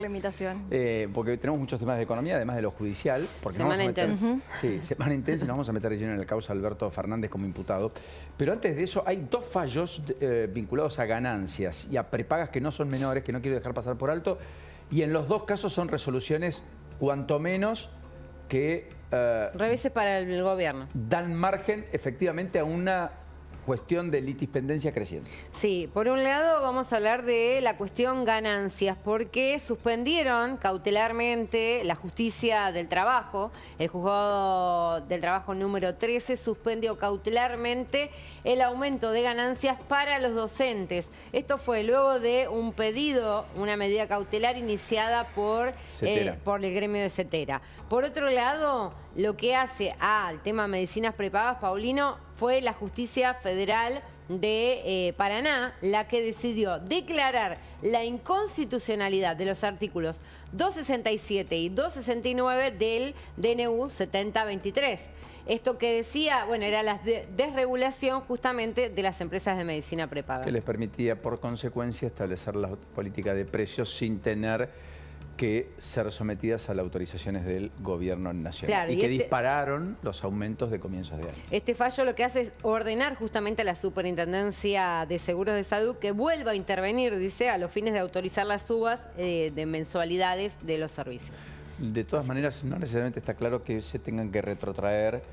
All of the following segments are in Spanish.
Limitación. Porque tenemos muchos temas de economía, además de lo judicial. Porque Semana intensa. Sí, semana intensa y nos vamos a meter lleno en la causa Alberto Fernández como imputado. Pero antes de eso, hay dos fallos vinculados a ganancias y a prepagas que no son menores, que no quiero dejar pasar por alto. Y en los dos casos son resoluciones, cuanto menos, que Revise para el gobierno. dan margen efectivamente a una cuestión de litispendencia creciente. Sí, por un lado vamos a hablar de la cuestión ganancias, porque suspendieron cautelarmente la justicia del trabajo. El juzgado del trabajo número 13 suspendió cautelarmente el aumento de ganancias para los docentes. Esto fue luego de un pedido, una medida cautelar iniciada por el gremio de CETERA. Por otro lado, lo que hace al tema medicinas prepagas, Paulino, fue la Justicia Federal de Paraná la que decidió declarar la inconstitucionalidad de los artículos 267 y 269 del DNU 7023. Esto que decía, bueno, era la desregulación justamente de las empresas de medicina prepaga. Que les permitía, por consecuencia, establecer la política de precios sin tener que ser sometidas a las autorizaciones del gobierno nacional. Claro, y que dispararon los aumentos de comienzos de año. Este fallo lo que hace es ordenar justamente a la Superintendencia de Seguros de Salud que vuelva a intervenir, dice, a los fines de autorizar las subas de mensualidades de los servicios. De todas maneras, no necesariamente está claro que se tengan que retrotraer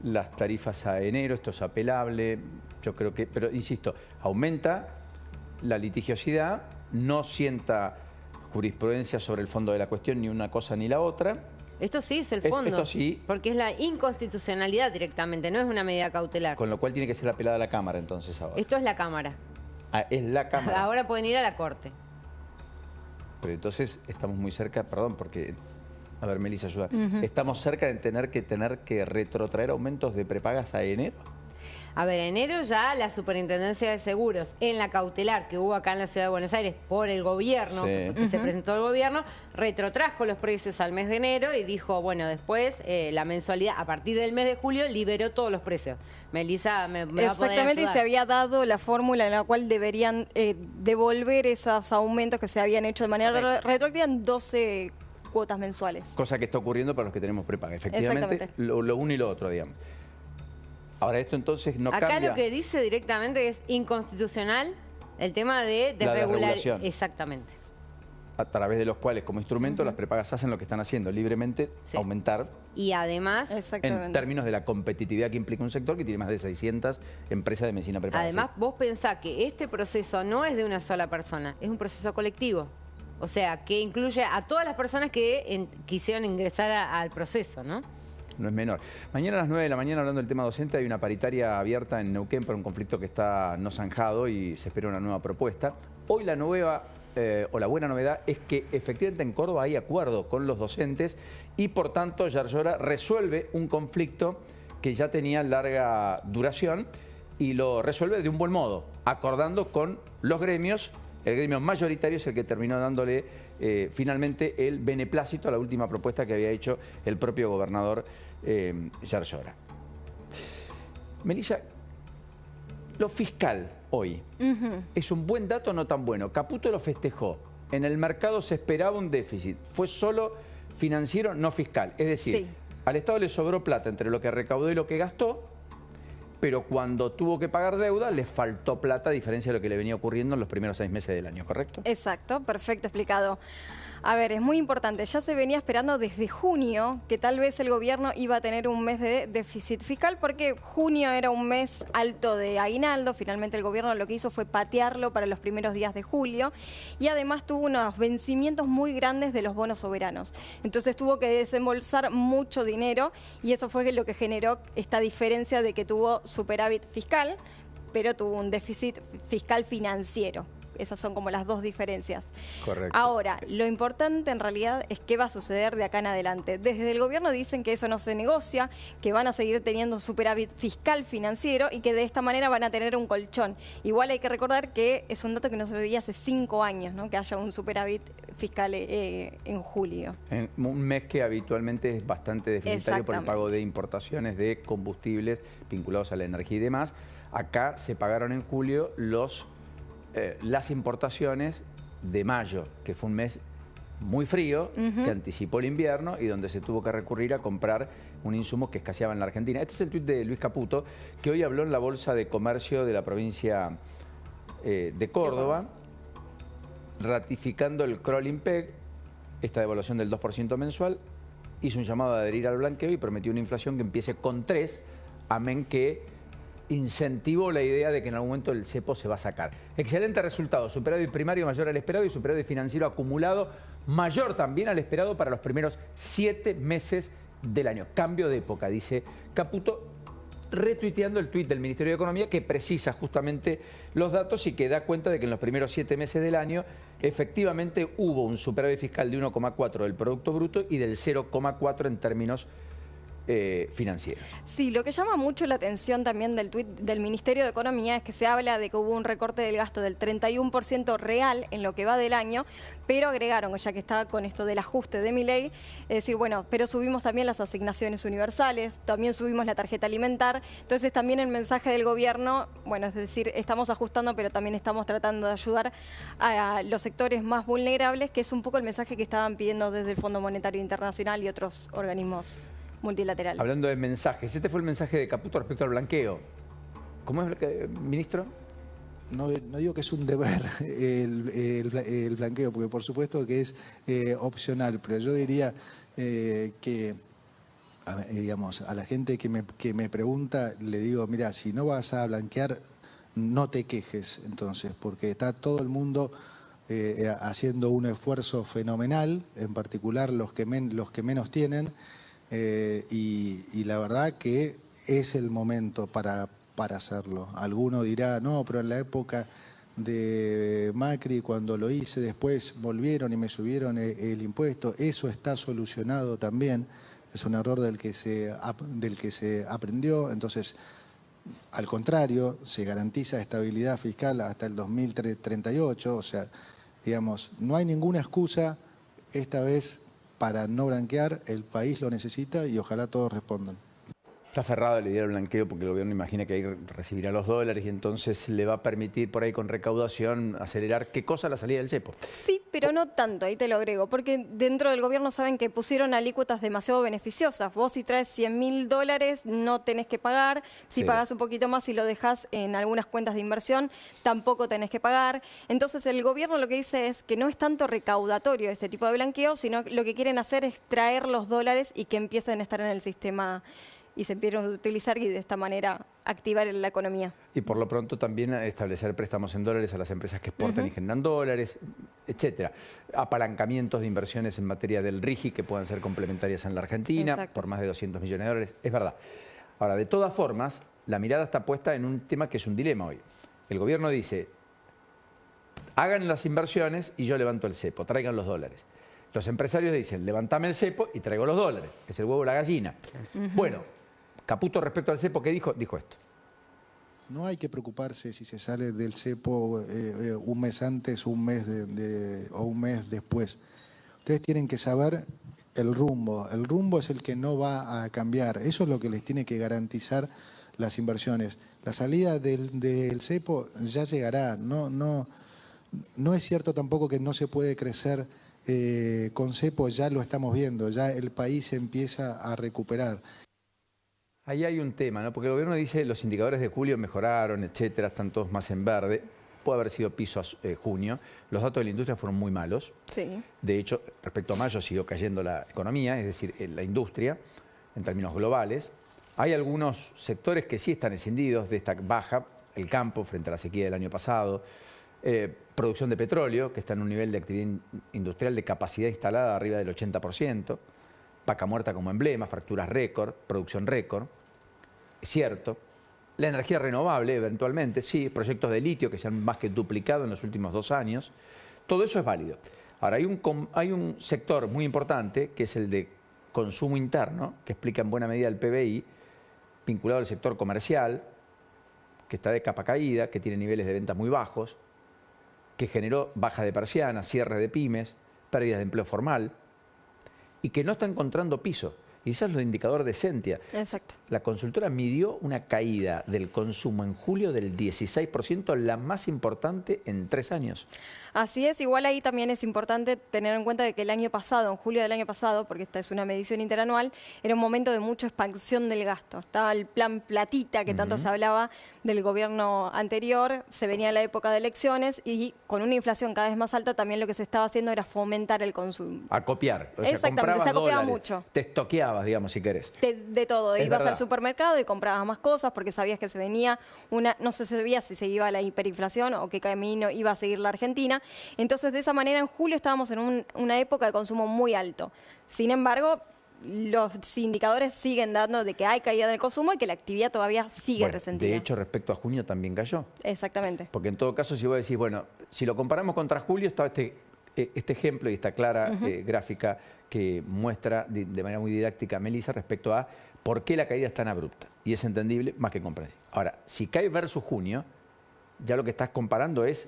las tarifas a enero. Esto es apelable, yo creo que... Pero, insisto, aumenta la litigiosidad, no sienta jurisprudencia sobre el fondo de la cuestión, ni una cosa ni la otra. Esto sí es el fondo. Esto sí. Porque es la inconstitucionalidad directamente, no es una medida cautelar. Con lo cual tiene que ser apelada a la Cámara entonces ahora. Esto es la Cámara. Ah, es la Cámara. Ahora pueden ir a la Corte. Pero entonces estamos muy cerca, perdón, porque... A ver, Melissa, ayuda. ¿Estamos cerca de tener que retrotraer aumentos de prepagas a enero? A ver, enero ya la Superintendencia de Seguros, en la cautelar que hubo acá en la Ciudad de Buenos Aires por el gobierno, que se presentó el gobierno, retrotrajo los precios al mes de enero y dijo, bueno, después la mensualidad, a partir del mes de julio, liberó todos los precios. Melissa me va a poder ayudar. Exactamente, se había dado la fórmula en la cual deberían devolver esos aumentos que se habían hecho de manera retroactiva en 12 cuotas mensuales. Cosa que está ocurriendo para los que tenemos prepaga. Efectivamente, lo uno y lo otro, digamos. Ahora, esto entonces no cambia. Acá lo que dice directamente es inconstitucional el tema de desregulación. Exactamente. A través de los cuales, como instrumento, las prepagas hacen lo que están haciendo, libremente aumentar. Y además... En términos de la competitividad que implica un sector que tiene más de 600 empresas de medicina prepaga. Además, vos pensás que este proceso no es de una sola persona, es un proceso colectivo. O sea, que incluye a todas las personas que quisieron ingresar al proceso, ¿no? No es menor. Mañana a las 9 de la mañana, hablando del tema docente, hay una paritaria abierta en Neuquén por un conflicto que está no zanjado y se espera una nueva propuesta. Hoy la nueva o la buena novedad es que efectivamente en Córdoba hay acuerdo con los docentes y por tanto Yarlora resuelve un conflicto que ya tenía larga duración y lo resuelve de un buen modo, acordando con los gremios. El gremio mayoritario es el que terminó dándole finalmente el beneplácito a la última propuesta que había hecho el propio gobernador Yarlora. Melissa, lo fiscal hoy, ¿es un buen dato o no tan bueno? Caputo lo festejó. En el mercado se esperaba un déficit. Fue solo financiero, no fiscal. Es decir, al Estado le sobró plata entre lo que recaudó y lo que gastó, pero cuando tuvo que pagar deuda le faltó plata a diferencia de lo que le venía ocurriendo en los primeros 6 meses del año, ¿correcto? Exacto, perfecto explicado. A ver, es muy importante, ya se venía esperando desde junio que tal vez el gobierno iba a tener un mes de déficit fiscal porque junio era un mes alto de aguinaldo, finalmente el gobierno lo que hizo fue patearlo para los primeros días de julio y además tuvo unos vencimientos muy grandes de los bonos soberanos. Entonces tuvo que desembolsar mucho dinero y eso fue lo que generó esta diferencia de que tuvo superávit fiscal, pero tuvo un déficit fiscal financiero. Esas son como las dos diferencias. Correcto. Ahora, lo importante en realidad es qué va a suceder de acá en adelante. Desde el gobierno dicen que eso no se negocia, que van a seguir teniendo superávit fiscal financiero y que de esta manera van a tener un colchón. Igual hay que recordar que es un dato que no se veía hace 5 años, ¿no? Que haya un superávit fiscal en julio. En un mes que habitualmente es bastante deficitario por el pago de importaciones de combustibles vinculados a la energía y demás. Acá se pagaron en julio las importaciones de mayo, que fue un mes muy frío, que anticipó el invierno y donde se tuvo que recurrir a comprar un insumo que escaseaba en la Argentina. Este es el tuit de Luis Caputo, que hoy habló en la Bolsa de Comercio de la provincia de Córdoba, ratificando el crawling peg, esta devaluación del 2% mensual, hizo un llamado a adherir al blanqueo y prometió una inflación que empiece con 3, amén que incentivó la idea de que en algún momento el cepo se va a sacar. Excelente resultado, superávit primario mayor al esperado y superávit financiero acumulado mayor también al esperado para los primeros 7 meses del año. Cambio de época, dice Caputo, retuiteando el tuit del Ministerio de Economía que precisa justamente los datos y que da cuenta de que en los primeros 7 meses del año efectivamente hubo un superávit fiscal de 1,4 del Producto Bruto y del 0,4 en términos financieros. Sí, lo que llama mucho la atención también del tuit del Ministerio de Economía es que se habla de que hubo un recorte del gasto del 31% real en lo que va del año, pero agregaron, ya que está con esto del ajuste de Milei, es decir, bueno, pero subimos también las asignaciones universales, también subimos la tarjeta alimentar, entonces también el mensaje del gobierno, bueno, es decir, estamos ajustando, pero también estamos tratando de ayudar a los sectores más vulnerables, que es un poco el mensaje que estaban pidiendo desde el Fondo Monetario Internacional y otros organismos multilaterales. Hablando de mensajes, este fue el mensaje de Caputo respecto al blanqueo. ¿Cómo es, ministro? No digo que es un deber el blanqueo, porque por supuesto que es opcional, pero yo diría que, digamos, a la gente que me pregunta, le digo, mira, si no vas a blanquear, no te quejes, entonces, porque está todo el mundo haciendo un esfuerzo fenomenal, en particular los que menos tienen, y la verdad que es el momento para hacerlo. Alguno dirá, no, pero en la época de Macri, cuando lo hice, después volvieron y me subieron el impuesto. Eso está solucionado también. Es un error del que se aprendió. Entonces, al contrario, se garantiza estabilidad fiscal hasta el 2038. O sea, digamos, no hay ninguna excusa esta vez para no blanquear. El país lo necesita y ojalá todos respondan. Está aferrado a la idea del blanqueo porque el gobierno imagina que ahí recibirá los dólares y entonces le va a permitir por ahí con recaudación acelerar, ¿qué cosa? La salida del cepo. Sí, pero no tanto, ahí te lo agrego, porque dentro del gobierno saben que pusieron alícuotas demasiado beneficiosas. Vos si traes $100.000 no tenés que pagar, si pagás un poquito más y lo dejás en algunas cuentas de inversión, tampoco tenés que pagar. Entonces el gobierno lo que dice es que no es tanto recaudatorio este tipo de blanqueo, sino que lo que quieren hacer es traer los dólares y que empiecen a estar en el sistema y se empiezan a utilizar y de esta manera activar la economía. Y por lo pronto también establecer préstamos en dólares a las empresas que exportan y generan dólares, etcétera. Apalancamientos de inversiones en materia del RIGI que puedan ser complementarias en la Argentina por más de 200 millones de dólares. Es verdad. Ahora, de todas formas, la mirada está puesta en un tema que es un dilema hoy. El gobierno dice, hagan las inversiones y yo levanto el cepo, traigan los dólares. Los empresarios dicen, levantame el cepo y traigo los dólares. Es el huevo o la gallina. Bueno, Caputo respecto al cepo, ¿qué dijo? Dijo esto. No hay que preocuparse si se sale del cepo un mes antes o un mes después. Ustedes tienen que saber el rumbo. El rumbo es el que no va a cambiar. Eso es lo que les tiene que garantizar las inversiones. La salida del cepo ya llegará. No es cierto tampoco que no se puede crecer con cepo, ya lo estamos viendo. Ya el país empieza a recuperar. Ahí hay un tema, ¿no? Porque el gobierno dice los indicadores de julio mejoraron, etcétera, están todos más en verde. Puede haber sido piso junio. Los datos de la industria fueron muy malos. Sí. De hecho, respecto a mayo siguió cayendo la economía, es decir, la industria, en términos globales. Hay algunos sectores que sí están escindidos de esta baja, el campo frente a la sequía del año pasado, producción de petróleo, que está en un nivel de actividad industrial de capacidad instalada arriba del 80%, vaca muerta como emblema, fracturas récord, producción récord, es cierto. La energía renovable, eventualmente, sí, proyectos de litio que se han más que duplicado en los últimos 2 años, todo eso es válido. Ahora, hay un sector muy importante, que es el de consumo interno, que explica en buena medida el PBI, vinculado al sector comercial, que está de capa caída, que tiene niveles de ventas muy bajos, que generó baja de persianas, cierre de pymes, pérdidas de empleo formal, y que no está encontrando piso. Y eso es lo indicador de Sentia. Exacto. La consultora midió una caída del consumo en julio del 16%, la más importante en 3 años. Así es, igual ahí también es importante tener en cuenta de que el año pasado, en julio del año pasado, porque esta es una medición interanual, era un momento de mucha expansión del gasto. Estaba el plan Platita, que tanto se hablaba del gobierno anterior, se venía la época de elecciones y con una inflación cada vez más alta también lo que se estaba haciendo era fomentar el consumo. A copiar. O sea, Exactamente, comprabas se acopiaba dólares, mucho. te estoqueabas, digamos, si querés. De todo, Es ibas verdad. al supermercado y comprabas más cosas porque sabías que se venía una, no se sabía si se iba a la hiperinflación o qué camino iba a seguir la Argentina. Entonces, de esa manera, en julio estábamos en una época de consumo muy alto. Sin embargo, los indicadores siguen dando de que hay caída del consumo y que la actividad todavía sigue Bueno, resentida. de hecho, respecto a junio también cayó. Exactamente. Porque en todo caso, si vos decís, bueno, si lo comparamos contra julio, estaba este ejemplo y esta clara gráfica que muestra de manera muy didáctica Melissa respecto a por qué la caída es tan abrupta. Y es entendible más que comprensible. Ahora, si cae versus junio, ya lo que estás comparando es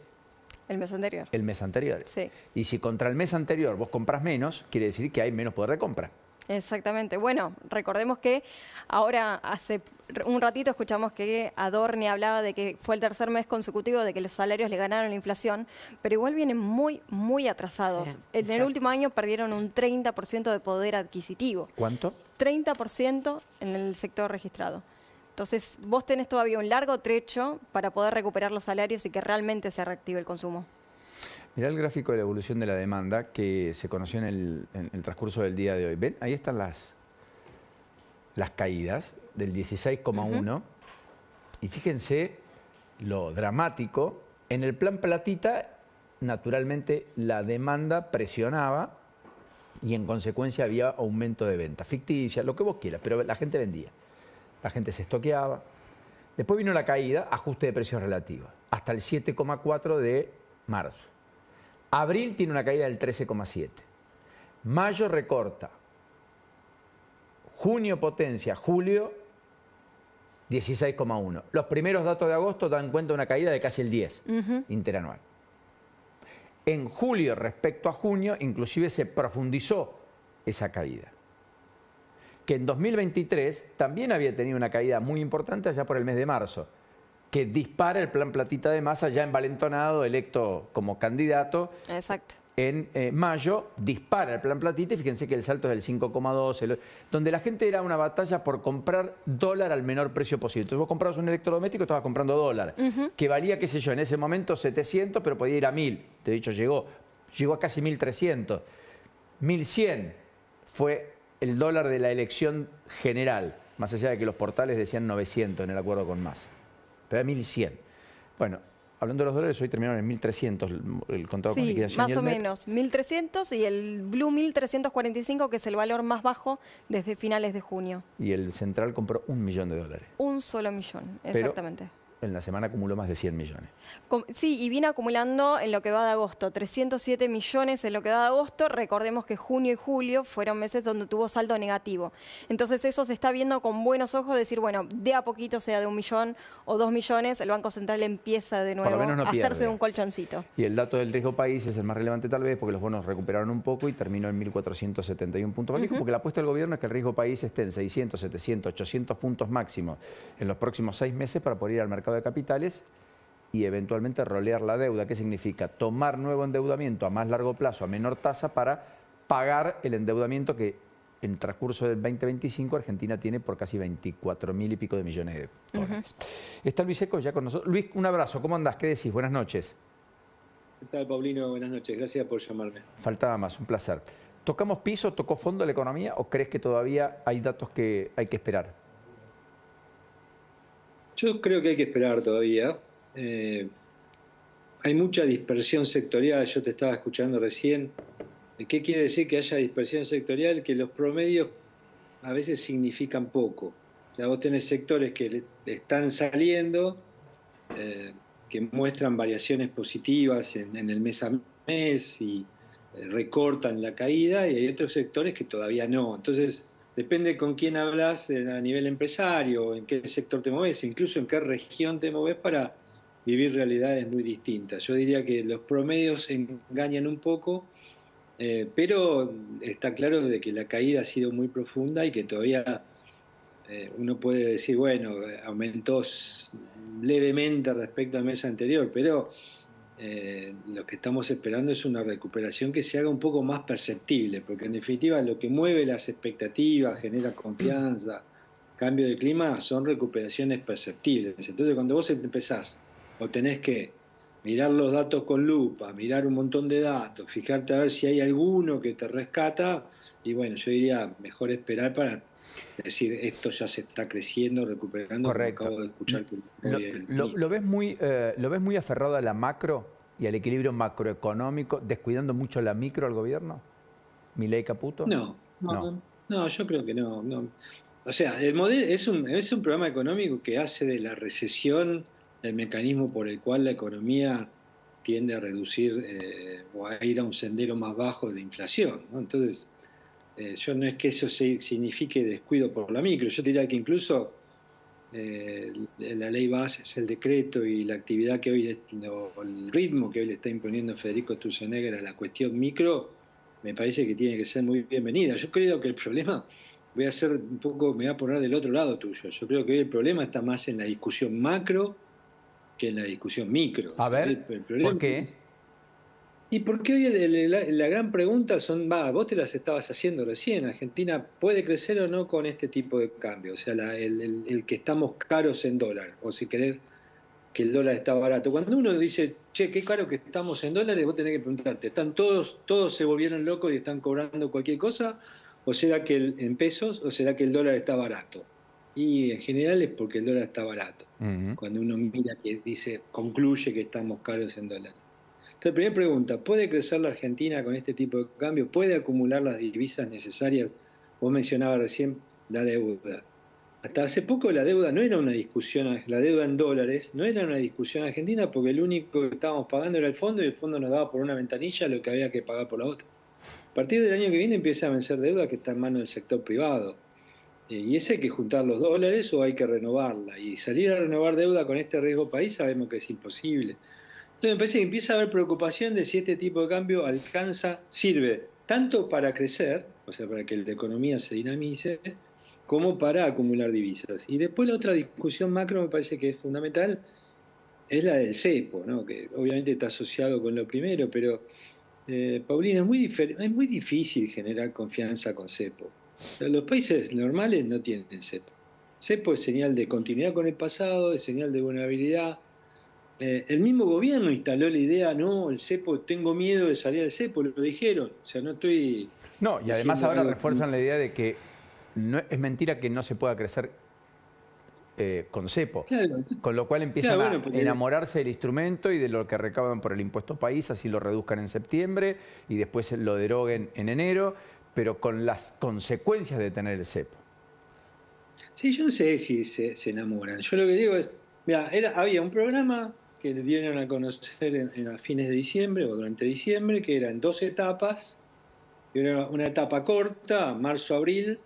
El mes anterior. el mes anterior. Sí. Y si contra el mes anterior vos compras menos, quiere decir que hay menos poder de compra. Exactamente. Bueno, recordemos que ahora hace un ratito escuchamos que Adorni hablaba de que fue el tercer mes consecutivo de que los salarios le ganaron la inflación, pero igual vienen muy, muy atrasados. Sí, En el exacto. último año perdieron un 30% de poder adquisitivo. ¿Cuánto? 30% en el sector registrado. Entonces, vos tenés todavía un largo trecho para poder recuperar los salarios y que realmente se reactive el consumo. Mirá el gráfico de la evolución de la demanda que se conoció en el transcurso del día de hoy. ¿Ven? Ahí están las caídas del 16,1. Y fíjense lo dramático. En el plan Platita, naturalmente, la demanda presionaba y en consecuencia había aumento de venta. Ficticia, lo que vos quieras, pero la gente vendía. La gente se estoqueaba. Después vino la caída, ajuste de precios relativos, hasta el 7,4 de marzo. Abril tiene una caída del 13,7. Mayo recorta. Junio potencia. Julio 16,1. Los primeros datos de agosto dan cuenta de una caída de casi el 10 interanual. En julio respecto a junio inclusive se profundizó esa caída. Que en 2023 también había tenido una caída muy importante allá por el mes de marzo, que dispara el plan Platita de Massa ya envalentonado, electo como candidato. Exacto. En mayo dispara el plan Platita y fíjense que el salto es del 5,2, donde la gente era una batalla por comprar dólar al menor precio posible. Entonces vos comprabas un electrodoméstico y estabas comprando dólar, que valía, qué sé yo, en ese momento 700, pero podía ir a 1000. De hecho llegó a casi 1300. 1100 fue el dólar de la elección general, más allá de que los portales decían 900 en el acuerdo con Massa. Pero era 1100. Bueno, hablando de los dólares, hoy terminaron en 1300 el contado con Sí, liquidación. más y el o MEP. menos. 1.300 y el Blue 1.345, que es el valor más bajo desde finales de junio. Y el central compró $1 millón. Un solo millón, Pero exactamente. en la semana acumuló más de 100 millones. Sí, y viene acumulando en lo que va de agosto, 307 millones en lo que va de agosto. Recordemos que junio y julio fueron meses donde tuvo saldo negativo. Entonces eso se está viendo con buenos ojos, decir, bueno, de a poquito, sea de 1 millón o 2 millones, el Banco Central empieza de Por lo nuevo menos no a hacerse pierde. de un colchoncito. Y el dato del riesgo país es el más relevante tal vez, porque los bonos recuperaron un poco y terminó en 1.471 puntos básicos, porque la apuesta del gobierno es que el riesgo país esté en 600, 700, 800 puntos máximos en los próximos 6 meses para poder ir al mercado de capitales y eventualmente rolear la deuda. ¿Qué significa? Tomar nuevo endeudamiento a más largo plazo, a menor tasa, para pagar el endeudamiento que en el transcurso del 2025 Argentina tiene por casi 24.000 y pico de millones de dólares. Está Luis Seco ya con nosotros. Luis, un abrazo. ¿Cómo andás? ¿Qué decís? Buenas noches. ¿Qué tal, Paulino? Buenas noches. Gracias por llamarme. Faltaba más, un placer. ¿Tocamos piso, tocó fondo la economía o crees que todavía hay datos que hay que esperar? Yo creo que hay que esperar todavía. Hay mucha dispersión sectorial. Yo te estaba escuchando recién. ¿Qué quiere decir que haya dispersión sectorial? Que los promedios a veces significan poco. O sea, vos tenés sectores que están saliendo, que muestran variaciones positivas en el mes a mes y recortan la caída, y hay otros sectores que todavía no. Entonces, depende con quién hablas a nivel empresario, en qué sector te moves, incluso en qué región te moves para vivir realidades muy distintas. Yo diría que los promedios engañan un poco Pero está claro de que la caída ha sido muy profunda y que todavía uno puede decir, bueno, aumentó levemente respecto al mes anterior, pero lo que estamos esperando es una recuperación que se haga un poco más perceptible, porque en definitiva lo que mueve las expectativas, genera confianza, cambio de clima, son recuperaciones perceptibles. Entonces cuando vos empezás o tenés que mirar los datos con lupa, mirar un montón de datos, fijarte a ver si hay alguno que te rescata, y bueno, yo diría mejor esperar para decir esto ya se está creciendo, recuperando, como Correcto. acabo de escuchar que ¿Lo ves muy aferrado a la macro y al equilibrio macroeconómico, descuidando mucho la micro al gobierno? ¿Milei Caputo? No, No. no, yo creo que no, no. O sea, el modelo es un programa económico que hace de la recesión el mecanismo por el cual la economía tiende a reducir o a ir a un sendero más bajo de inflación, ¿no? Entonces, yo no es que eso signifique descuido por la micro, yo diría que incluso la ley base es el decreto y la actividad que hoy, o el ritmo que hoy le está imponiendo Federico Sturzenegger a la cuestión micro, me parece que tiene que ser muy bienvenida. Yo creo que el problema, voy a hacer un poco, me voy a poner del otro lado tuyo, yo creo que hoy el problema está más en la discusión macro que en la discusión micro. A ver, El problema ¿por qué? y porque hoy la gran pregunta son, vos te las estabas haciendo recién, ¿Argentina puede crecer o no con este tipo de cambio? O sea, el que estamos caros en dólar, o si querés que el dólar está barato. Cuando uno dice, che, qué caro que estamos en dólares, vos tenés que preguntarte, ¿están todos se volvieron locos y están cobrando cualquier cosa? ¿O será que en pesos, o será que el dólar está barato? Y en general es porque el dólar está barato. Cuando uno mira que dice, concluye que estamos caros en dólares. Entonces, primera pregunta, ¿puede crecer la Argentina con este tipo de cambio? ¿Puede acumular las divisas necesarias? Vos mencionabas recién la deuda. Hasta hace poco la deuda no era una discusión, la deuda en dólares no era una discusión argentina porque el único que estábamos pagando era el fondo y el fondo nos daba por una ventanilla lo que había que pagar por la otra. A partir del año que viene empieza a vencer deuda que está en manos del sector privado. Y ese hay que juntar los dólares o hay que renovarla. Y salir a renovar deuda con este riesgo país sabemos que es imposible. Entonces me parece que empieza a haber preocupación de si este tipo de cambio sirve tanto para crecer, o sea, para que la economía se dinamice, como para acumular divisas. Y después la otra discusión macro me parece que es fundamental, es la del cepo, ¿no? Que obviamente está asociado con lo primero, pero Paulina, es muy difícil generar confianza con cepo. O sea, los países normales no tienen cepo. Cepo es señal de continuidad con el pasado, es señal de vulnerabilidad. El mismo gobierno instaló la idea, no, el cepo, tengo miedo de salir del cepo, lo dijeron. O sea, no estoy... No, y además diciendo ahora algo refuerzan la idea de que no, es mentira que no se pueda crecer con cepo. Claro, Con lo cual empiezan claro, bueno, a porque... enamorarse del instrumento y de lo que recaudan por el impuesto país, así lo reduzcan en septiembre y después lo deroguen en enero, pero con las consecuencias de tener el cepo. Sí, yo no sé si se enamoran. Yo lo que digo es, mira, había un programa que le dieron a conocer a fines de diciembre o durante diciembre, que era en 2 etapas, y era una etapa corta, marzo-abril,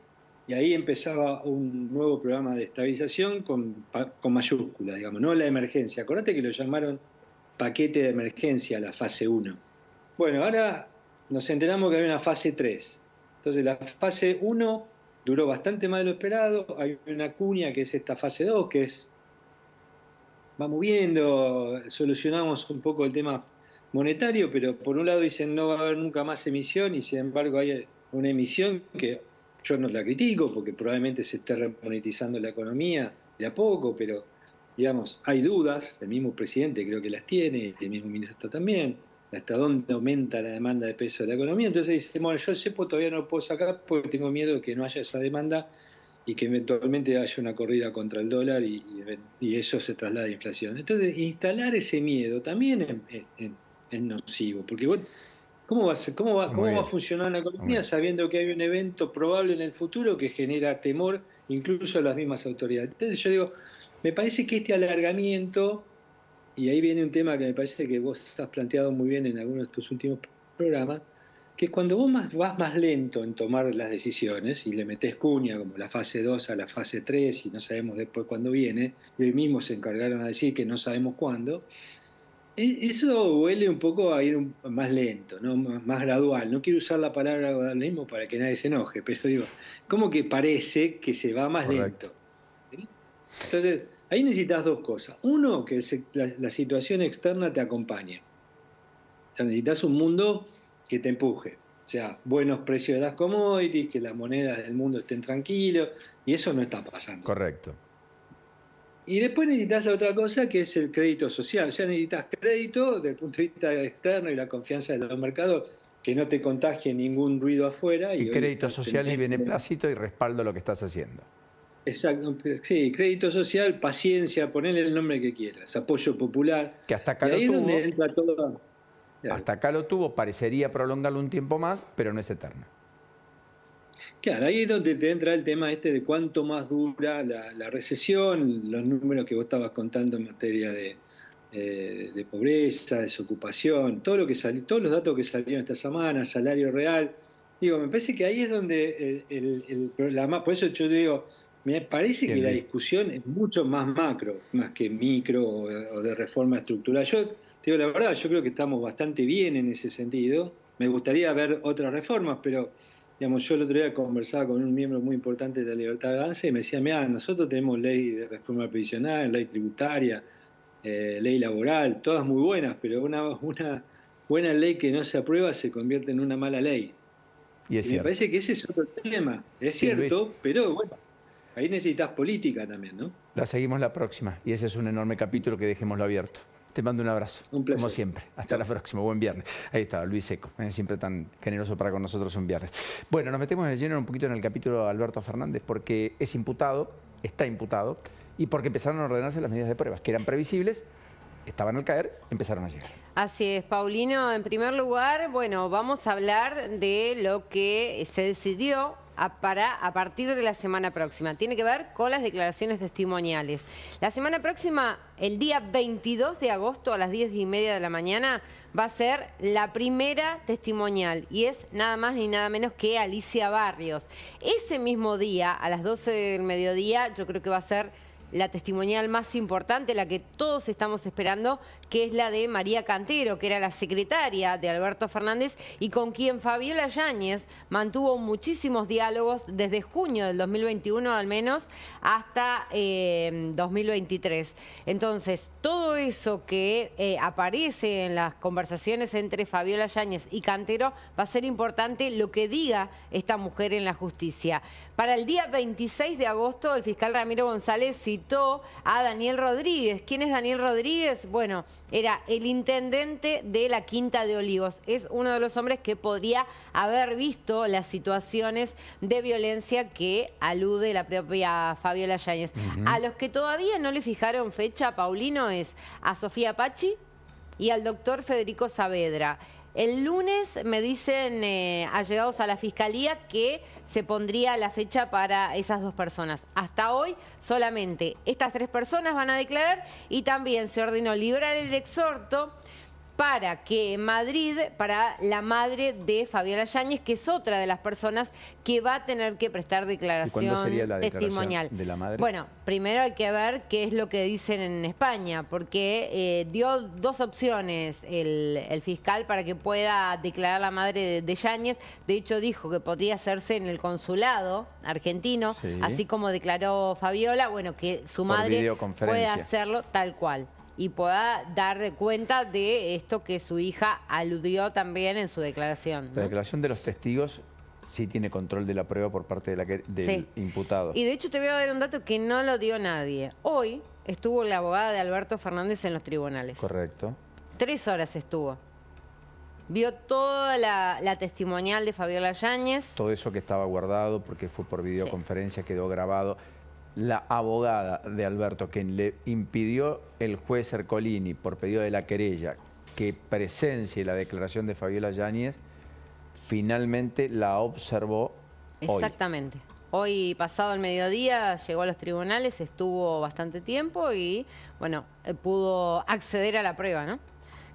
y ahí empezaba un nuevo programa de estabilización con mayúscula, digamos, no la emergencia. Acordate que lo llamaron paquete de emergencia, la fase 1. Bueno, ahora nos enteramos que hay una fase 3. Entonces la fase 1 duró bastante más de lo esperado, hay una cuña que es esta fase 2, que es, vamos viendo, solucionamos un poco el tema monetario, pero por un lado dicen no va a haber nunca más emisión y sin embargo hay una emisión que yo no la critico porque probablemente se esté remonetizando la economía de a poco, pero digamos, hay dudas, el mismo presidente creo que las tiene, el mismo ministro también, hasta dónde aumenta la demanda de peso de la economía. Entonces dice, bueno, yo el cepo todavía no lo puedo sacar porque tengo miedo de que no haya esa demanda y que eventualmente haya una corrida contra el dólar y eso se traslada a inflación. Entonces, instalar ese miedo también es nocivo, porque vos, ¿cómo va a funcionar una economía sabiendo que hay un evento probable en el futuro que genera temor incluso a las mismas autoridades? Entonces yo digo, me parece que este alargamiento, y ahí viene un tema que me parece que vos has planteado muy bien en algunos de tus últimos programas, que es cuando vos vas más lento en tomar las decisiones y le metés cuña como la fase 2 a la fase 3 y no sabemos después cuándo viene, y hoy mismo se encargaron a decir que no sabemos cuándo, Eso huele un poco a ir más lento, ¿no? Más gradual. No quiero usar la palabra gradualismo para que nadie se enoje, pero digo, como que parece que se va más Correcto. lento. ¿Sí? Entonces, ahí necesitas dos cosas. Uno, que la situación externa te acompañe. O sea, necesitas un mundo que te empuje. O sea, buenos precios de las commodities, que las monedas del mundo estén tranquilos, y eso no está pasando. Correcto. Y después necesitas la otra cosa, que es el crédito social. O sea, necesitas crédito desde el punto de vista externo y la confianza de los mercados, que no te contagie ningún ruido afuera. Y crédito social y beneplácito y respaldo a lo que estás haciendo. Exacto, sí, crédito social, paciencia, ponele el nombre que quieras, apoyo popular. Que hasta acá y ahí es lo donde tuvo. entra todo. Hasta acá lo tuvo, parecería prolongarlo un tiempo más, pero no es eterno. Claro, ahí es donde te entra el tema de cuánto más dura la recesión, los números que vos estabas contando en materia de pobreza, desocupación, todo lo que todos los datos que salieron esta semana, salario real. Digo, me parece que ahí es donde el problema, por eso yo digo, me parece que la discusión es mucho más macro, más que micro o de reforma estructural. Yo te digo la verdad, yo creo que estamos bastante bien en ese sentido. Me gustaría ver otras reformas, pero digamos, yo el otro día conversaba con un miembro muy importante de la Libertad de Avanza y me decía, mira, nosotros tenemos ley de reforma previsional, ley tributaria, ley laboral, todas muy buenas, pero una buena ley que no se aprueba se convierte en una mala ley. Y me parece que ese es otro tema. Es cierto, pero bueno, ahí necesitas política también, ¿no? La seguimos la próxima y ese es un enorme capítulo que dejémoslo abierto. Te mando un abrazo, un placer. como siempre. Hasta la próxima, buen viernes. Ahí está, Luis Seco, siempre tan generoso para con nosotros un viernes. Bueno, nos metemos en el lleno un poquito en el capítulo de Alberto Fernández porque es imputado, está imputado, y porque empezaron a ordenarse las medidas de pruebas, que eran previsibles, estaban al caer, empezaron a llegar. Así es, Paulino. En primer lugar, bueno, vamos a hablar de lo que se decidió a partir de la semana próxima. Tiene que ver con las declaraciones testimoniales. La semana próxima, el día 22 de agosto a las 10:30 de la mañana, va a ser la primera testimonial y es nada más ni nada menos que Alicia Barrios. Ese mismo día, a las 12 del mediodía, yo creo que va a ser la testimonial más importante, la que todos estamos esperando, que es la de María Cantero, que era la secretaria de Alberto Fernández y con quien Fabiola Yáñez mantuvo muchísimos diálogos desde junio del 2021 al menos hasta 2023. Entonces, todo eso que aparece en las conversaciones entre Fabiola Yáñez y Cantero va a ser importante lo que diga esta mujer en la justicia. Para el día 26 de agosto, el fiscal Ramiro González citó a Daniel Rodríguez. ¿Quién es Daniel Rodríguez? Bueno, era el intendente de la Quinta de Olivos. Es uno de los hombres que podría haber visto las situaciones de violencia que alude la propia Fabiola Yáñez. A los que todavía no le fijaron fecha, Paulino, es a Sofía Pachi y al doctor Federico Saavedra. El lunes me dicen allegados a la Fiscalía que se pondría la fecha para esas dos personas. Hasta hoy solamente estas tres personas van a declarar y también se ordenó liberar el exhorto para que en Madrid, para la madre de Fabiola Yáñez, que es otra de las personas que va a tener que prestar declaración ¿Y cuándo sería la testimonial. declaración de la madre? Bueno, primero hay que ver qué es lo que dicen en España, porque dio dos opciones el fiscal para que pueda declarar la madre de Yáñez. De hecho, dijo que podría hacerse en el consulado argentino, Sí. así como declaró Fabiola, bueno, que su Por madre videoconferencia. puede hacerlo tal cual y pueda dar cuenta de esto que su hija aludió también en su declaración, ¿no? La declaración de los testigos sí tiene control de la prueba por parte del Sí. imputado. Y de hecho te voy a dar un dato que no lo dio nadie. Hoy estuvo la abogada de Alberto Fernández en los tribunales. Correcto. 3 horas estuvo. Vio toda la testimonial de Fabiola Yáñez. Todo eso que estaba guardado porque fue por videoconferencia, quedó grabado. La abogada de Alberto, quien le impidió el juez Ercolini por pedido de la querella que presencie la declaración de Fabiola Yáñez, finalmente la observó hoy. Exactamente. Hoy, pasado el mediodía, llegó a los tribunales, estuvo bastante tiempo y, bueno, pudo acceder a la prueba, ¿no?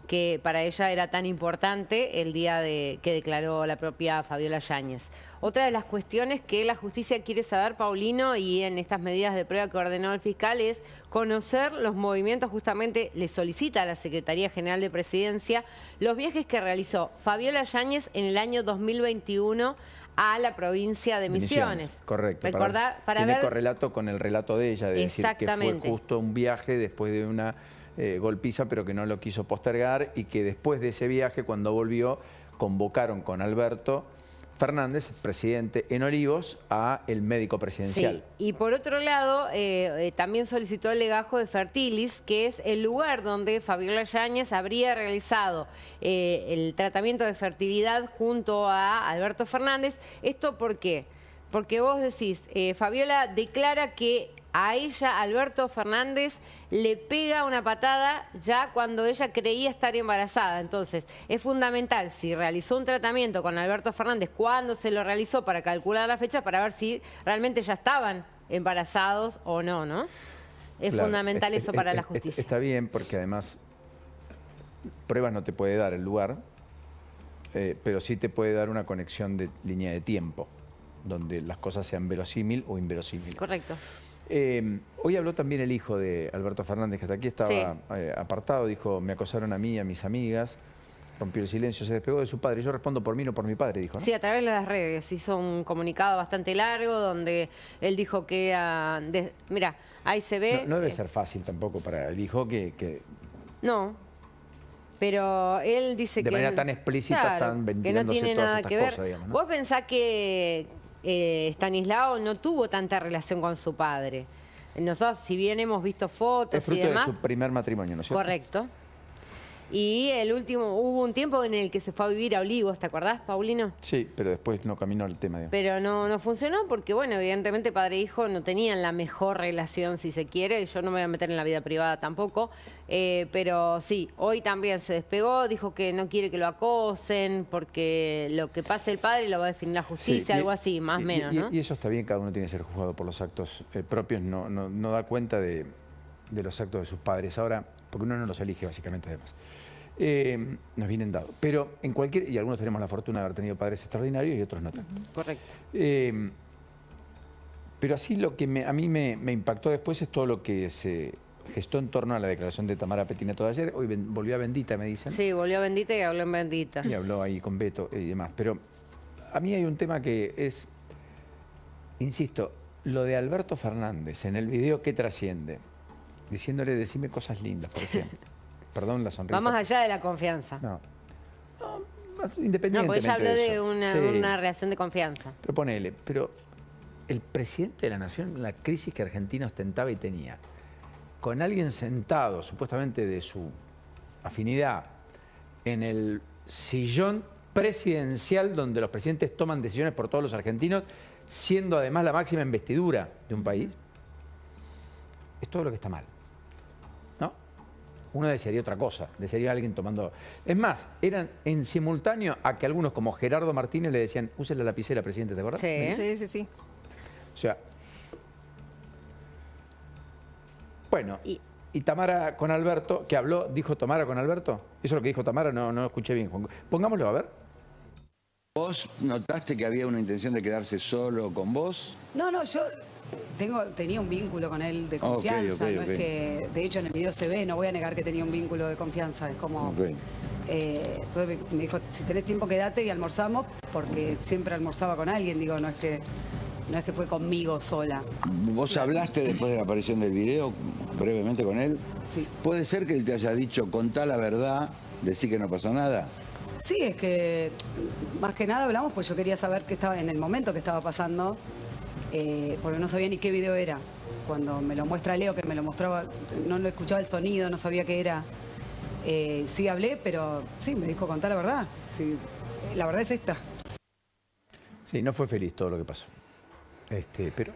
que para ella era tan importante el día que declaró la propia Fabiola Yáñez. Otra de las cuestiones que la justicia quiere saber, Paulino, y en estas medidas de prueba que ordenó el fiscal, es conocer los movimientos, justamente le solicita a la Secretaría General de Presidencia los viajes que realizó Fabiola Yáñez en el año 2021 a la provincia de Misiones. Correcto. Para tiene ver... correlato con el relato de ella, de decir que fue justo un viaje después de una golpiza, pero que no lo quiso postergar, y que después de ese viaje, cuando volvió, convocaron con Alberto Fernández, presidente en Olivos, a el médico presidencial. Sí. Y por otro lado, también solicitó el legajo de Fertilis, que es el lugar donde Fabiola Yáñez habría realizado el tratamiento de fertilidad junto a Alberto Fernández. ¿Esto por qué? Porque vos decís, Fabiola declara que a ella, Alberto Fernández, le pega una patada ya cuando ella creía estar embarazada. Entonces, es fundamental si realizó un tratamiento con Alberto Fernández, cuándo se lo realizó para calcular la fecha, para ver si realmente ya estaban embarazados o no, ¿no? Es fundamental eso para la justicia. Está bien, porque además pruebas no te puede dar el lugar, pero sí te puede dar una conexión de línea de tiempo, donde las cosas sean verosímil o inverosímil. Correcto. Hoy habló también el hijo de Alberto Fernández, que hasta aquí estaba apartado. Dijo, me acosaron a mí y a mis amigas. Rompió el silencio, se despegó de su padre. Yo respondo por mí, no por mi padre, dijo, ¿no? Sí, a través de las redes. Hizo un comunicado bastante largo donde él dijo que... mira, ahí se ve... No debe ser fácil tampoco para el hijo que... No, pero él dice de que... manera tan explícita, claro, tan que no ventilándose tiene todas nada estas que ver. cosas, digamos, ¿no? Vos pensás que Estanislao no tuvo tanta relación con su padre. Nosotros, si bien hemos visto fotos es fruto y demás... de su primer matrimonio, ¿no es cierto? Correcto. Y hubo un tiempo en el que se fue a vivir a Olivos, ¿te acordás, Paulino? Sí, pero después no caminó el tema, digamos. Pero no funcionó porque, bueno, evidentemente padre e hijo no tenían la mejor relación, si se quiere. Y yo no me voy a meter en la vida privada tampoco. Pero sí, hoy también se despegó, dijo que no quiere que lo acosen porque lo que pase el padre lo va a definir la justicia, algo así, más o menos, ¿no? Y eso está bien, cada uno tiene que ser juzgado por los actos propios, no da cuenta de los actos de sus padres. Ahora, porque uno no los elige, básicamente, además. Nos vienen dados. Pero en cualquier... Y algunos tenemos la fortuna de haber tenido padres extraordinarios y otros no tanto. Correcto. Pero así lo que a mí me impactó después es todo lo que se gestó en torno a la declaración de Tamara Petinato de ayer. Hoy volvió a Bendita, me dicen. Sí, volvió a Bendita y habló en Bendita. Y habló ahí con Beto y demás. Pero a mí hay un tema que es... Insisto, lo de Alberto Fernández en el video que trasciende, diciéndole, decime cosas lindas, por ejemplo. Perdón la sonrisa. Vamos allá de la confianza. No, más independientemente no, porque ella habló de una relación de confianza. Pero ponele, pero el presidente de la Nación, la crisis que Argentina ostentaba y tenía, con alguien sentado, supuestamente de su afinidad, en el sillón presidencial donde los presidentes toman decisiones por todos los argentinos, siendo además la máxima investidura de un país, es todo lo que está mal. Uno desearía otra cosa, desearía a alguien tomando... Es más, eran en simultáneo a que algunos como Gerardo Martínez le decían, use la lapicera, presidente, ¿te acuerdas? Sí. O sea... Bueno, y Tamara con Alberto, que habló, dijo Tamara con Alberto. ¿Eso es lo que dijo Tamara? No escuché bien, Juan. Pongámoslo, a ver. ¿Vos notaste que había una intención de quedarse solo con vos? No, yo... tenía un vínculo con él de confianza, Okay. Es que, de hecho en el video se ve, no voy a negar que tenía un vínculo de confianza, es como, entonces me dijo, si tenés tiempo quédate y almorzamos, porque siempre almorzaba con alguien, digo, no es que fue conmigo sola. ¿Vos hablaste después de la aparición del video brevemente con él? Sí. ¿Puede ser que él te haya dicho, contá la verdad, decí que no pasó nada? Sí, es que más que nada hablamos, pues yo quería saber qué estaba en el momento que estaba pasando. Porque no sabía ni qué video era. Cuando me lo muestra Leo, que me lo mostraba, no lo escuchaba el sonido, no sabía qué era. Sí hablé, pero sí, me dijo contar la verdad. Sí, la verdad es esta. Sí, no fue feliz todo lo que pasó. Pero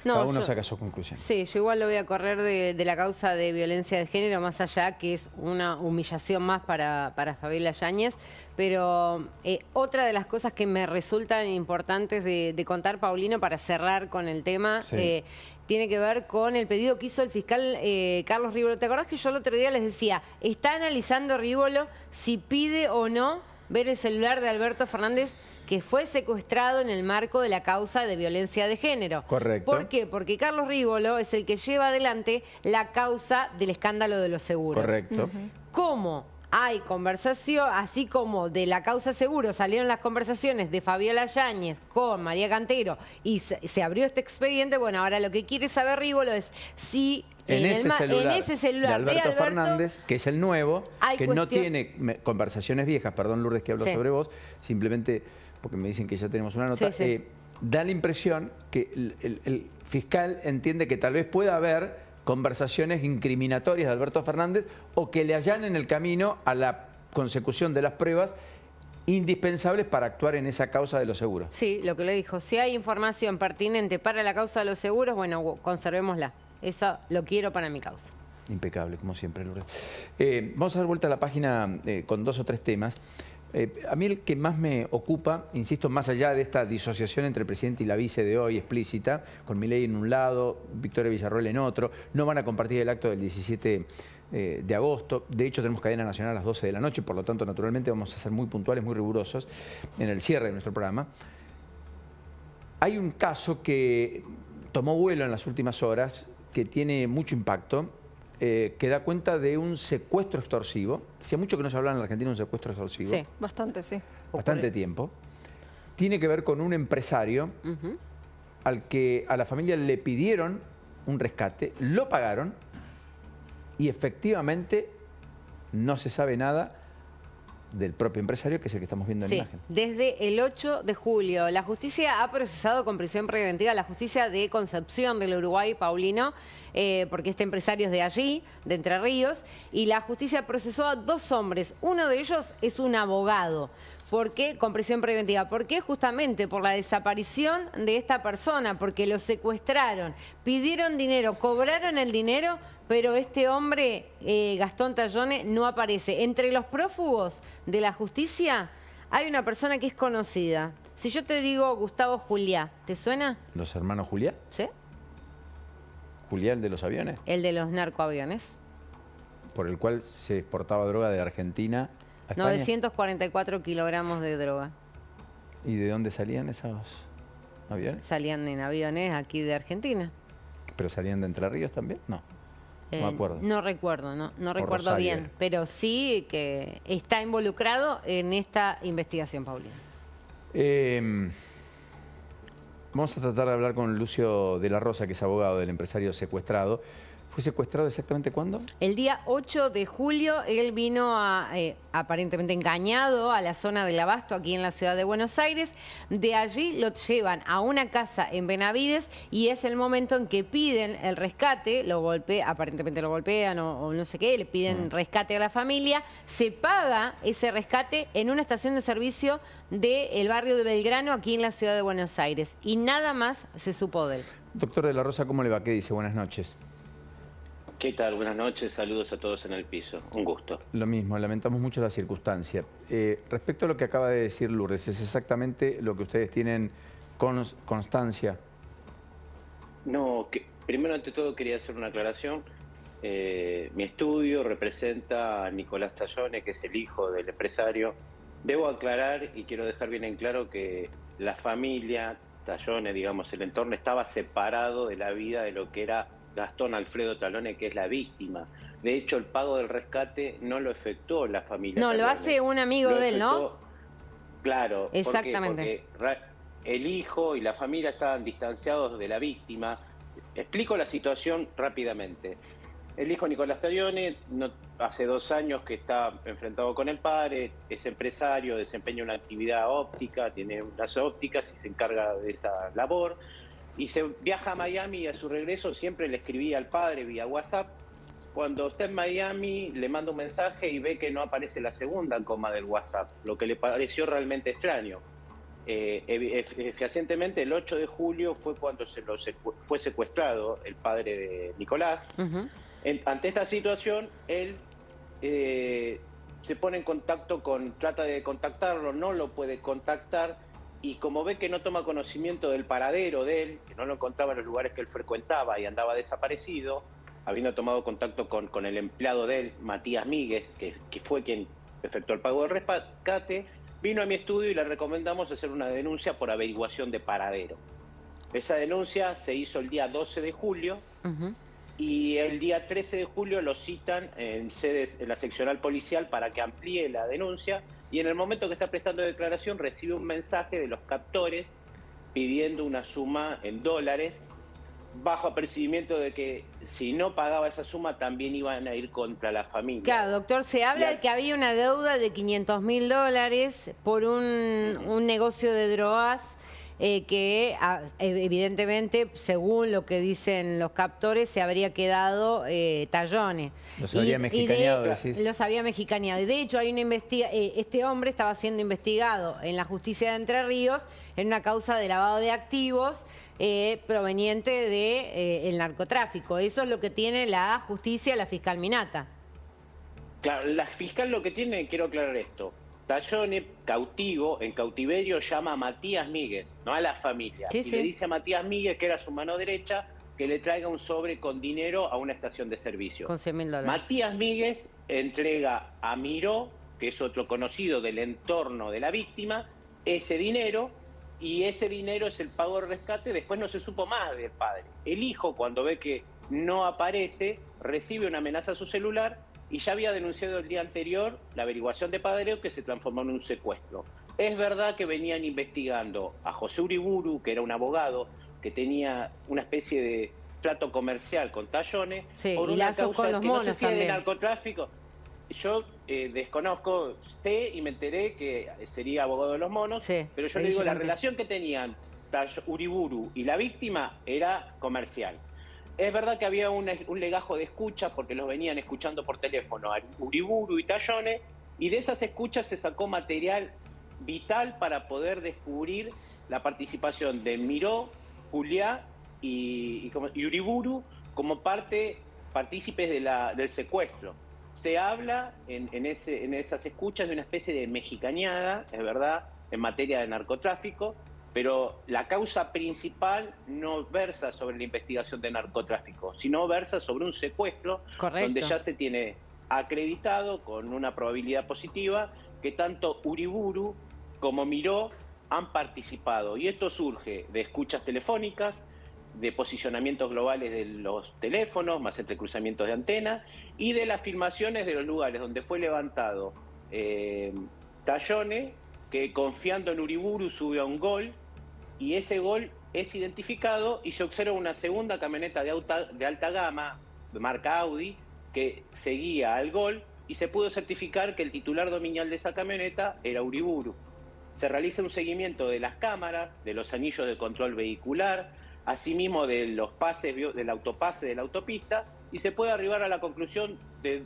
No, Cada uno yo- saca su conclusión. Sí, yo igual lo voy a correr de la causa de violencia de género, más allá que es una humillación más para Fabiola Yáñez. Pero otra de las cosas que me resultan importantes de contar, Paulino, para cerrar con el tema, Sí. tiene que ver con el pedido que hizo el fiscal Carlos Rívolo. ¿Te acordás que yo el otro día les decía, está analizando Rívolo si pide o no ver el celular de Alberto Fernández, que fue secuestrado en el marco de la causa de violencia de género? Correcto. ¿Por qué? Porque Carlos Rívolo es el que lleva adelante la causa del escándalo de los seguros. Correcto. ¿Cómo? Hay conversación, así como de la causa seguro salieron las conversaciones de Fabiola Yáñez con María Cantero y se abrió este expediente. Bueno, ahora lo que quiere saber Rívolo es si En ese celular de de Alberto Fernández, que es el nuevo, hay que no cuestión- tiene conversaciones viejas, perdón Lourdes que hablo Sí. sobre vos, simplemente porque me dicen que ya tenemos una nota, Sí, sí. da la impresión que el fiscal entiende que tal vez pueda haber conversaciones incriminatorias de Alberto Fernández o que le allanen el camino a la consecución de las pruebas indispensables para actuar en esa causa de los seguros. Sí, lo que le dijo, si hay información pertinente para la causa de los seguros, bueno, conservémosla. Eso lo quiero para mi causa. Impecable, como siempre, Lourdes. Vamos a dar vuelta a la página con 2 o 3 temas. A mí el que más me ocupa, insisto, más allá de esta disociación entre el presidente y la vice de hoy explícita, con Milei en un lado, Victoria Villarroel en otro, no van a compartir el acto del 17 de agosto. De hecho, tenemos cadena nacional a las 12 de la noche, por lo tanto, naturalmente, vamos a ser muy puntuales, muy rigurosos en el cierre de nuestro programa. Hay un caso que tomó vuelo en las últimas horas, que tiene mucho impacto, que da cuenta de un secuestro extorsivo. Hacía mucho que no se hablaba en la Argentina de un secuestro extorsivo. Sí. Bastante, sí. Bastante tiempo. Tiene que ver con un empresario al que a la familia le pidieron un rescate, lo pagaron y efectivamente no se sabe nada del propio empresario, que es el que estamos viendo en Sí, imagen. desde el 8 de julio. La justicia ha procesado con prisión preventiva la justicia de Concepción del Uruguay, Paulino, porque este empresario es de allí, de Entre Ríos, y la justicia procesó a 2 hombres. Uno de ellos es un abogado. ¿Por qué con prisión preventiva? ¿Por qué? Justamente por la desaparición de esta persona, porque lo secuestraron, pidieron dinero, cobraron el dinero, pero este hombre, Gastón Tallone, no aparece. Entre los prófugos de la justicia hay una persona que es conocida. Si yo te digo Gustavo Juliá, ¿te suena? ¿Los hermanos Julián? ¿Sí? ¿Julián de los aviones? El de los narcoaviones. Por el cual se exportaba droga de Argentina a España. 944 kilogramos de droga. ¿Y de dónde salían esos aviones? Salían en aviones aquí de Argentina. ¿Pero salían de Entre Ríos también? No, no me acuerdo. No recuerdo, no recuerdo Rosario bien, era. pero sí que está involucrado en esta investigación, Paulina. Vamos a tratar de hablar con Lucio de la Rosa, que es abogado del empresario secuestrado. ¿Fue secuestrado exactamente cuándo? El día 8 de julio él vino aparentemente engañado a la zona del Abasto, aquí en la ciudad de Buenos Aires. De allí lo llevan a una casa en Benavides y es el momento en que piden el rescate, aparentemente lo golpean o no sé qué, le piden rescate a la familia. Se paga ese rescate en una estación de servicio del barrio de Belgrano, aquí en la ciudad de Buenos Aires. Y nada más se supo de él. Doctor de la Rosa, ¿cómo le va? ¿Qué dice? Buenas noches. ¿Qué tal? Buenas noches, saludos a todos en el piso. Un gusto. Lo mismo, lamentamos mucho la circunstancia. Respecto a lo que acaba de decir Lourdes, ¿es exactamente lo que ustedes tienen constancia? No, primero ante todo quería hacer una aclaración. Mi estudio representa a Nicolás Tallone, que es el hijo del empresario. Debo aclarar y quiero dejar bien en claro que la familia Tallone, digamos, el entorno estaba separado de la vida de lo que era Gastón Alfredo Tallone, que es la víctima. De hecho, el pago del rescate no lo efectuó la familia No, Tallone. lo hace un amigo Lo de él, ¿no? efectuó- Claro. ¿por qué? Exactamente. Porque el hijo y la familia estaban distanciados de la víctima. Explico la situación rápidamente. El hijo Nicolás Tallone hace 2 años que está enfrentado con el padre, es empresario, desempeña una actividad óptica, tiene unas ópticas y se encarga de esa labor. Y se viaja a Miami y a su regreso siempre le escribía al padre vía WhatsApp. Cuando está en Miami le manda un mensaje y ve que no aparece la segunda coma del WhatsApp, lo que le pareció realmente extraño. fehacientemente el 8 de julio fue cuando fue secuestrado el padre de Nicolás. Ante esta situación, él se pone en contacto trata de contactarlo, no lo puede contactar, y como ve que no toma conocimiento del paradero de él, que no lo encontraba en los lugares que él frecuentaba y andaba desaparecido, habiendo tomado contacto con el empleado de él, Matías Míguez, que fue quien efectuó el pago del rescate, vino a mi estudio y le recomendamos hacer una denuncia por averiguación de paradero. Esa denuncia se hizo el día 12 de julio y el día 13 de julio lo citan en la seccional policial para que amplíe la denuncia, y en el momento que está prestando declaración recibe un mensaje de los captores pidiendo una suma en dólares, bajo apercibimiento de que si no pagaba esa suma también iban a ir contra la familia. Claro, doctor, se habla de que había una deuda de $500.000 por un negocio de drogas que evidentemente, según lo que dicen los captores, se habría quedado Tallone. Los había mexicaneado, decís. Los había mexicaneado. Y de hecho, hay este hombre estaba siendo investigado en la justicia de Entre Ríos en una causa de lavado de activos proveniente del narcotráfico. Eso es lo que tiene la justicia, la fiscal Minata. Claro, la fiscal lo que tiene, quiero aclarar esto, Tallone, cautivo, en cautiverio, llama a Matías Míguez, no a la familia, le dice a Matías Míguez, que era su mano derecha, que le traiga un sobre con dinero a una estación de servicio. Con $100.000. Matías Míguez entrega a Miró, que es otro conocido del entorno de la víctima, ese dinero, y ese dinero es el pago de rescate. Después no se supo más del padre. El hijo, cuando ve que no aparece, recibe una amenaza a su celular y ya había denunciado el día anterior la averiguación de paradero, que se transformó en un secuestro. Es verdad que venían investigando a José Uriburu, que era un abogado que tenía una especie de trato comercial con Tallone, por y una lazos causa con los que no monos sé si es de también. narcotráfico. Yo desconozco, sé y me enteré que sería abogado de los monos, pero yo le digo, la relación que tenían Uriburu y la víctima era comercial. Es verdad que había un legajo de escuchas, porque los venían escuchando por teléfono a Uriburu y Tallone, y de esas escuchas se sacó material vital para poder descubrir la participación de Miró, Juliá y Uriburu como partícipes del secuestro. Se habla en esas escuchas de una especie de mexicaneada, es verdad, en materia de narcotráfico, pero la causa principal no versa sobre la investigación de narcotráfico, sino versa sobre un secuestro. Correcto. Donde ya se tiene acreditado con una probabilidad positiva que tanto Uriburu como Miró han participado. Y esto surge de escuchas telefónicas, de posicionamientos globales de los teléfonos, más entrecruzamientos de antena, y de las filmaciones de los lugares donde fue levantado Tallone, que confiando en Uriburu sube a un Gol, y ese Gol es identificado y se observa una segunda camioneta de alta gama, de marca Audi, que seguía al Gol, y se pudo certificar que el titular dominial de esa camioneta era Uriburu. Se realiza un seguimiento de las cámaras, de los anillos de control vehicular, asimismo de los pases, del autopase de la autopista, y se puede arribar a la conclusión de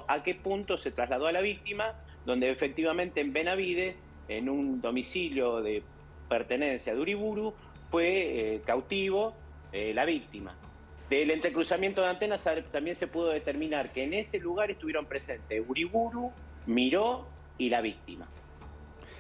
a qué punto se trasladó a la víctima, donde efectivamente en Benavides, en un domicilio de pertenencia de Uriburu, fue cautivo la víctima. Del entrecruzamiento de antenas también se pudo determinar que en ese lugar estuvieron presentes Uriburu, Miró y la víctima.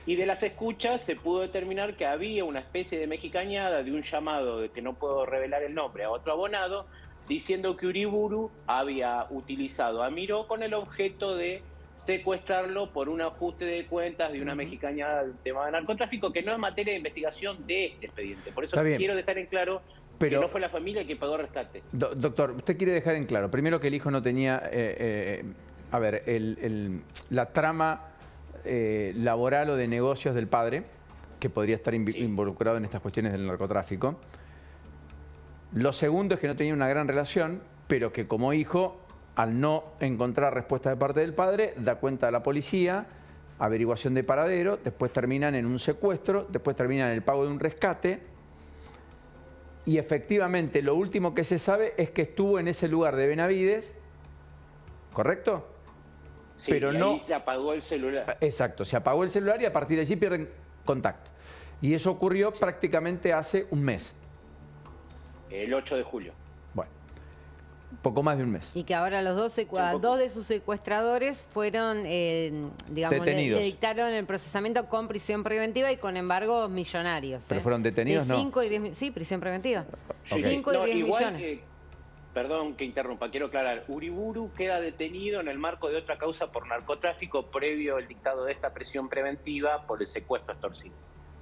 Y de las escuchas se pudo determinar que había una especie de mexicañada, de un llamado, de que no puedo revelar el nombre, a otro abonado, diciendo que Uriburu había utilizado a Miró con el objeto de secuestrarlo por un ajuste de cuentas de una mexicañada del tema de narcotráfico, que no es materia de investigación de este expediente. Por eso quiero dejar en claro que no fue la familia quien pagó rescate. Doctor, usted quiere dejar en claro, primero, que el hijo no tenía, la trama laboral o de negocios del padre, que podría estar involucrado en estas cuestiones del narcotráfico. Lo segundo es que no tenía una gran relación, pero que como hijo, al no encontrar respuesta de parte del padre, da cuenta a la policía, averiguación de paradero, después terminan en un secuestro, después terminan en el pago de un rescate, y efectivamente lo último que se sabe es que estuvo en ese lugar de Benavides, ¿correcto? Sí, pero no, ahí se apagó el celular. Exacto, se apagó el celular y a partir de allí pierden contacto. Y eso ocurrió prácticamente hace un mes. El 8 de julio. Bueno, poco más de un mes. Y que ahora los dos de sus secuestradores fueron, digamos, detenidos. le dictaron el procesamiento con prisión preventiva y con embargos millonarios. ¿Pero fueron detenidos? De No. 5 y 10, sí, prisión preventiva. Ok. 5 y 10 igual, millones. Perdón que interrumpa, quiero aclarar. Uriburu queda detenido en el marco de otra causa por narcotráfico previo al dictado de esta prisión preventiva por el secuestro extorsivo.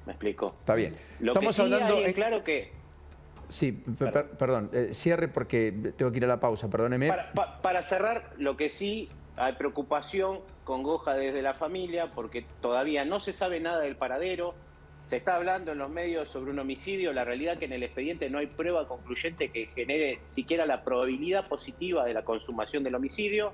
¿Me explico? Está bien. Lo Estamos que sí hablando... hay claro que... Sí, perdón. Cierre porque tengo que ir a la pausa, perdóneme. Para cerrar, lo que sí hay preocupación, congoja desde la familia, porque todavía no se sabe nada del paradero. Se está hablando en los medios sobre un homicidio, la realidad que en el expediente no hay prueba concluyente que genere siquiera la probabilidad positiva de la consumación del homicidio.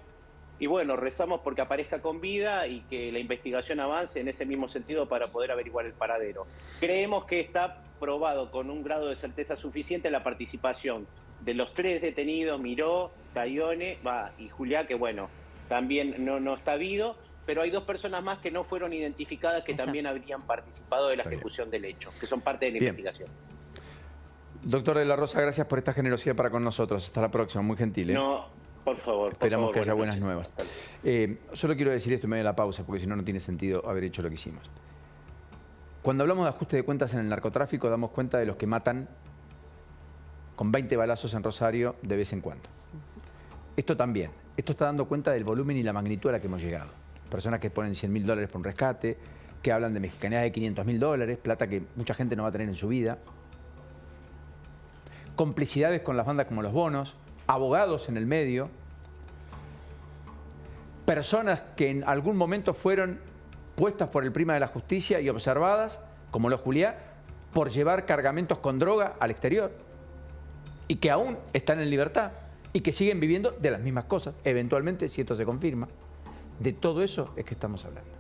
Y bueno, rezamos porque aparezca con vida y que la investigación avance en ese mismo sentido para poder averiguar el paradero. Creemos que está probado con un grado de certeza suficiente la participación de los 3 detenidos, Miró, Taglione y Juliá, que bueno, también no está habido. Pero hay 2 personas más que no fueron identificadas que también habrían participado de la ejecución del hecho, que son parte de la investigación. Doctor de la Rosa, gracias por esta generosidad para con nosotros. Hasta la próxima, muy gentil. No, por favor. Esperamos que haya buenas nuevas. Solo quiero decir esto en medio de la pausa, porque si no, no tiene sentido haber hecho lo que hicimos. Cuando hablamos de ajuste de cuentas en el narcotráfico, damos cuenta de los que matan con 20 balazos en Rosario de vez en cuando. Esto también. Esto está dando cuenta del volumen y la magnitud a la que hemos llegado. Personas que ponen $100.000 por un rescate, que hablan de mexicanidades de $500.000, plata que mucha gente no va a tener en su vida. Complicidades con las bandas como los Bonos, abogados en el medio, personas que en algún momento fueron puestas por el Prima de la Justicia y observadas, como los Juliá, por llevar cargamentos con droga al exterior y que aún están en libertad y que siguen viviendo de las mismas cosas, eventualmente, si esto se confirma. De todo eso es que estamos hablando.